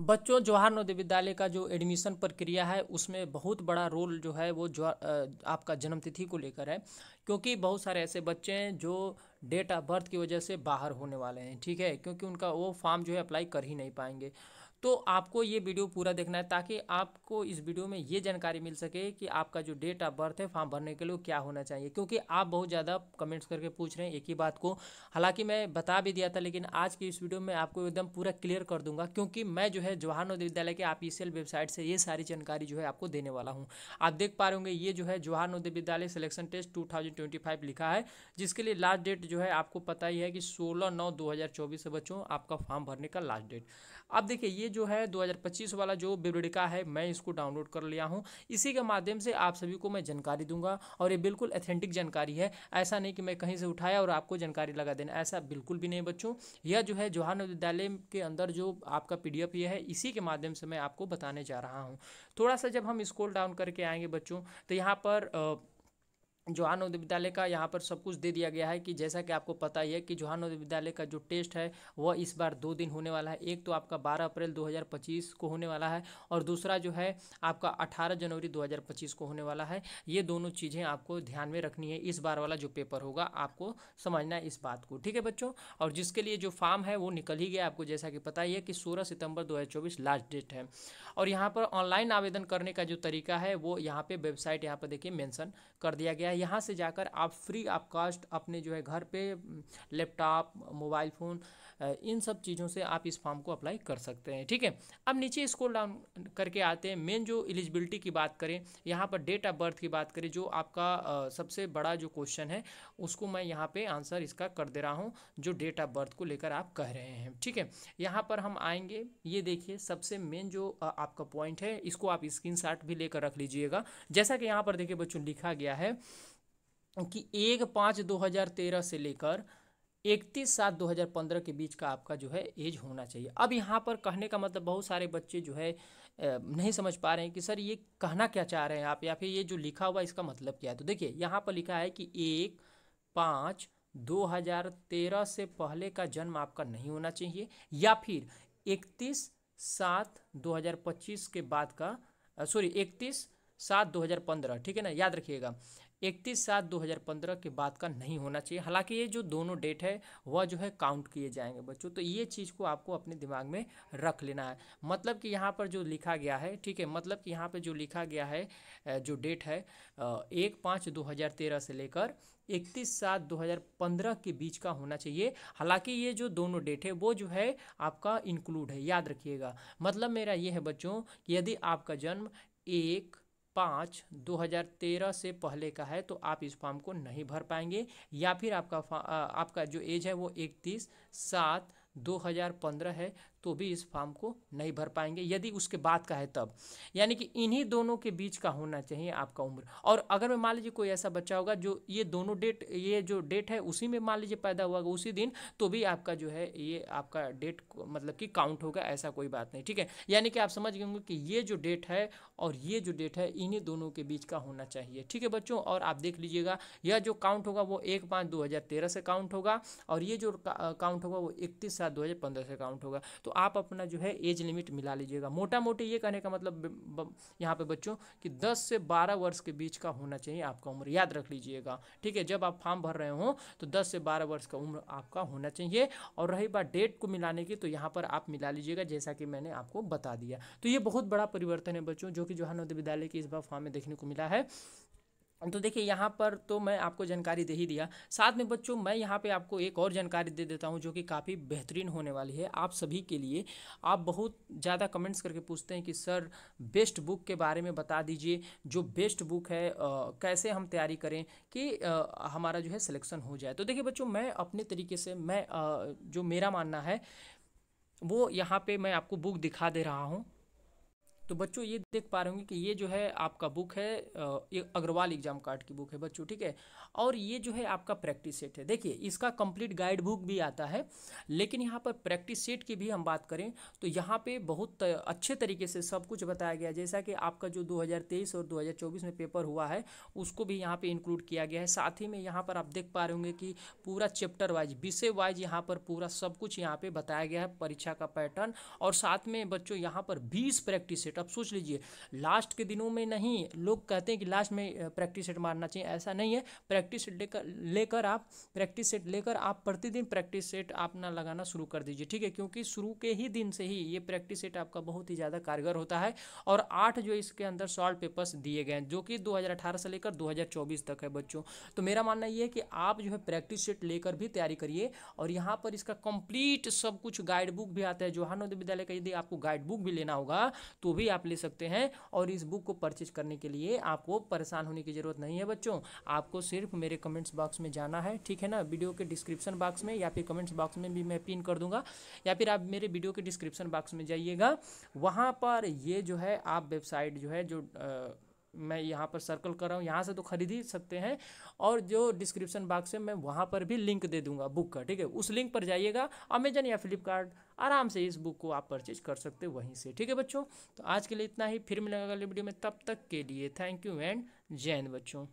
बच्चों, जवाहर नवोदय विद्यालय का जो एडमिशन प्रक्रिया है उसमें बहुत बड़ा रोल जो है वो आपका जन्मतिथि को लेकर है। क्योंकि बहुत सारे ऐसे बच्चे हैं जो डेट ऑफ बर्थ की वजह से बाहर होने वाले हैं, ठीक है, क्योंकि उनका वो फॉर्म जो है अप्लाई कर ही नहीं पाएंगे। तो आपको ये वीडियो पूरा देखना है ताकि आपको इस वीडियो में ये जानकारी मिल सके कि आपका जो डेट ऑफ बर्थ है फॉर्म भरने के लिए क्या होना चाहिए। क्योंकि आप बहुत ज़्यादा कमेंट्स करके पूछ रहे हैं एक ही बात को। हालांकि मैं बता भी दिया था, लेकिन आज की इस वीडियो में आपको एकदम पूरा क्लियर कर दूंगा, क्योंकि मैं जो है जवाहर नवोदय विद्यालय के ऑफिशियल वेबसाइट से ये सारी जानकारी जो है आपको देने वाला हूँ। आप देख पा रहे होंगे, ये जो है जवाहर नवोदय विद्यालय सिलेक्शन टेस्ट 2025 लिखा है, जिसके लिए लास्ट डेट जो है आपको पता ही है कि 16/9/2024 है बच्चों, आपका फॉर्म भरने का लास्ट डेट। अब देखिए, ये जो है 2025 वाला जो विवरणिका है, मैं इसको डाउनलोड कर लिया हूँ। इसी के माध्यम से आप सभी को मैं जानकारी दूंगा, और ये बिल्कुल ऑथेंटिक जानकारी है। ऐसा नहीं कि मैं कहीं से उठाया और आपको जानकारी लगा देना, ऐसा बिल्कुल भी नहीं बच्चों। यह जो है जवाहर नवोदय विद्यालय के अंदर जो आपका PDF ये है, इसी के माध्यम से मैं आपको बताने जा रहा हूँ। थोड़ा सा जब हम स्क्रॉल डाउन करके आएंगे बच्चों, तो यहाँ पर जवाहर नवोदय विद्यालय का यहाँ पर सब कुछ दे दिया गया है कि जैसा कि आपको पता ही है कि जवाहर नवोदय विद्यालय का जो टेस्ट है वह इस बार 2 दिन होने वाला है। एक तो आपका 12 अप्रैल 2025 को होने वाला है, और दूसरा जो है आपका 18 जनवरी 2025 को होने वाला है। ये दोनों चीज़ें आपको ध्यान में रखनी है। इस बार वाला जो पेपर होगा आपको समझना है इस बात को, ठीक है बच्चों। और जिसके लिए जो फॉर्म है वो निकल ही गया, आपको जैसा कि पता ही है कि 16 सितंबर 2024 लास्ट डेट है। और यहाँ पर ऑनलाइन आवेदन करने का जो तरीका है वो यहाँ पे वेबसाइट यहाँ पर देखिए मेंशन कर दिया गया है। यहाँ से जाकर आप फ्री ऑफ कॉस्ट अपने जो है घर पे लैपटॉप, मोबाइल फ़ोन, इन सब चीज़ों से आप इस फॉर्म को अप्लाई कर सकते हैं, ठीक है। अब नीचे स्क्रॉल डाउन करके आते हैं। मेन जो एलिजिबिलिटी की बात करें, यहाँ पर डेट ऑफ बर्थ की बात करें, जो आपका सबसे बड़ा जो क्वेश्चन है उसको मैं यहाँ पे आंसर इसका कर दे रहा हूँ, जो डेट ऑफ बर्थ को लेकर आप कह रहे हैं, ठीक है। यहाँ पर हम आएंगे, ये देखिए सबसे मेन जो आपका पॉइंट है, इसको आप स्क्रीनशॉट भी लेकर रख लीजिएगा। जैसा कि यहाँ पर देखिए बच्चों लिखा गया है कि 1/5/2013 से लेकर 31/7/2015 के बीच का आपका जो है एज होना चाहिए। अब यहाँ पर कहने का मतलब, बहुत सारे बच्चे जो है नहीं समझ पा रहे हैं कि सर ये कहना क्या चाह रहे हैं आप, या फिर ये जो लिखा हुआ इसका मतलब क्या है। तो देखिए यहाँ पर लिखा है कि 1/5/2013 से पहले का जन्म आपका नहीं होना चाहिए, या फिर 31/7/2025 के बाद का, सॉरी 31/7/2015, ठीक है ना, याद रखिएगा 31/7/2015 के बाद का नहीं होना चाहिए। हालांकि ये जो दोनों डेट है वह जो है काउंट किए जाएंगे बच्चों, तो ये चीज़ को आपको अपने दिमाग में रख लेना है। मतलब कि यहाँ पर जो लिखा गया है, ठीक है, मतलब कि यहाँ पर जो लिखा गया है जो डेट है 1/5/2013 से लेकर 31/7/2015 के बीच का होना चाहिए। हालांकि ये जो दोनों डेट है वो जो है आपका इंक्लूड है, याद रखिएगा। मतलब मेरा ये है बच्चों कि यदि आपका जन्म 1/5/2013 से पहले का है तो आप इस फॉर्म को नहीं भर पाएंगे, या फिर आपका जो एज है वो 31/7/2015 है तो भी इस फॉर्म को नहीं भर पाएंगे, यदि उसके बाद का है तब। यानी कि इन्हीं दोनों के बीच का होना चाहिए आपका उम्र। और अगर मैं मान लीजिए कोई ऐसा बच्चा होगा जो ये दोनों डेट, ये जो डेट है उसी में मान लीजिए पैदा हुआ उसी दिन, तो भी आपका जो है ये आपका डेट मतलब कि काउंट होगा, ऐसा कोई बात नहीं, ठीक है। यानी कि आप समझ गए होंगे कि ये जो डेट है और ये जो डेट है इन्हीं दोनों के बीच का होना चाहिए, ठीक है बच्चों। और आप देख लीजिएगा, यह जो काउंट होगा वो 1/5/2013 से काउंट होगा, और ये जो काउंट होगा वो 31/7/2015 से काउंट होगा। तो आप अपना जो है एज लिमिट मिला लीजिएगा। मोटा मोटी ये कहने का मतलब यहाँ पे बच्चों कि 10 से 12 वर्ष के बीच का होना चाहिए आपका उम्र, याद रख लीजिएगा, ठीक है। जब आप फॉर्म भर रहे हो तो 10 से 12 वर्ष का उम्र आपका होना चाहिए। और रही बात डेट को मिलाने की, तो यहाँ पर आप मिला लीजिएगा जैसा कि मैंने आपको बता दिया। तो ये बहुत बड़ा परिवर्तन है बच्चों, जो कि जवाहर नवोदय विद्यालय के इस बार फॉर्म में देखने को मिला है। तो देखिए यहाँ पर तो मैं आपको जानकारी दे ही दिया। साथ में बच्चों मैं यहाँ पे आपको एक और जानकारी दे देता हूँ जो कि काफ़ी बेहतरीन होने वाली है आप सभी के लिए। आप बहुत ज़्यादा कमेंट्स करके पूछते हैं कि सर बेस्ट बुक के बारे में बता दीजिए, जो बेस्ट बुक है कैसे हम तैयारी करें कि हमारा जो है सिलेक्शन हो जाए। तो देखिए बच्चों, मैं अपने तरीके से मैं जो मेरा मानना है वो यहाँ पे मैं आपको बुक दिखा दे रहा हूँ। तो बच्चों ये देख पा रहे होंगे कि ये जो है आपका बुक है, ये अग्रवाल एग्जाम कार्ड की बुक है बच्चों, ठीक है। और ये जो है आपका प्रैक्टिस सेट है। देखिए इसका कंप्लीट गाइड बुक भी आता है, लेकिन यहाँ पर प्रैक्टिस सेट की भी हम बात करें तो यहाँ पे बहुत अच्छे तरीके से सब कुछ बताया गया है। जैसा कि आपका जो 2023 और 2024 में पेपर हुआ है उसको भी यहाँ पे इंक्लूड किया गया है। साथ ही में यहाँ पर आप देख पा रहे होंगे कि पूरा चैप्टर वाइज, विषय वाइज यहाँ पर पूरा सब कुछ यहाँ पे बताया गया है, परीक्षा का पैटर्न। और साथ में बच्चों यहाँ पर 20 प्रैक्टिस सेट। अब सोच लीजिए, लास्ट के दिनों में नहीं, लोग कहते हैं कि लास्ट में प्रैक्टिस सेट मारना चाहिए, ऐसा नहीं है। प्रैक्टिस सेट लेकर आप प्रतिदिन प्रैक्टिस सेट अपना लगाना शुरू कर दीजिए, ठीक है। क्योंकि शुरू के ही दिन से ही ये प्रैक्टिस सेट आपका बहुत ही ज़्यादा कारगर होता है। और 8 जो इसके अंदर सॉल्व पेपर्स दिए गए हैं, जो कि 2018 से लेकर 2024 तक है बच्चों। तो मेरा मानना ये है कि आप जो है प्रैक्टिस सेट लेकर भी तैयारी करिए। और यहाँ पर इसका कंप्लीट सब कुछ गाइड बुक भी आता है। जवाहर नवोदय विद्यालय का यदि आपको गाइड बुक भी लेना होगा तो भी आप ले सकते हैं। और इस बुक को परचेज करने के लिए आपको परेशान होने की ज़रूरत नहीं है बच्चों। आपको सिर्फ मेरे कमेंट्स बॉक्स में जाना है, ठीक है ना। वीडियो के डिस्क्रिप्शन बॉक्स में या फिर कमेंट्स बॉक्स में भी मैं पिन कर दूंगा, या फिर आप मेरे वीडियो के डिस्क्रिप्शन बॉक्स में जाइएगा। वहाँ पर ये जो है आप वेबसाइट जो है, जो मैं यहाँ पर सर्कल कर रहा हूँ, यहाँ से तो खरीद ही सकते हैं। और जो डिस्क्रिप्शन बॉक्स है मैं वहाँ पर भी लिंक दे दूंगा बुक का, ठीक है। उस लिंक पर जाइएगा, अमेजन या फ्लिपकार्ट, आराम से इस बुक को आप परचेज कर सकते हो वहीं से, ठीक है बच्चों। तो आज के लिए इतना ही, फिर मिलेंगे अगले वीडियो में। तब तक के लिए थैंक यू एंड जय हिंद बच्चों।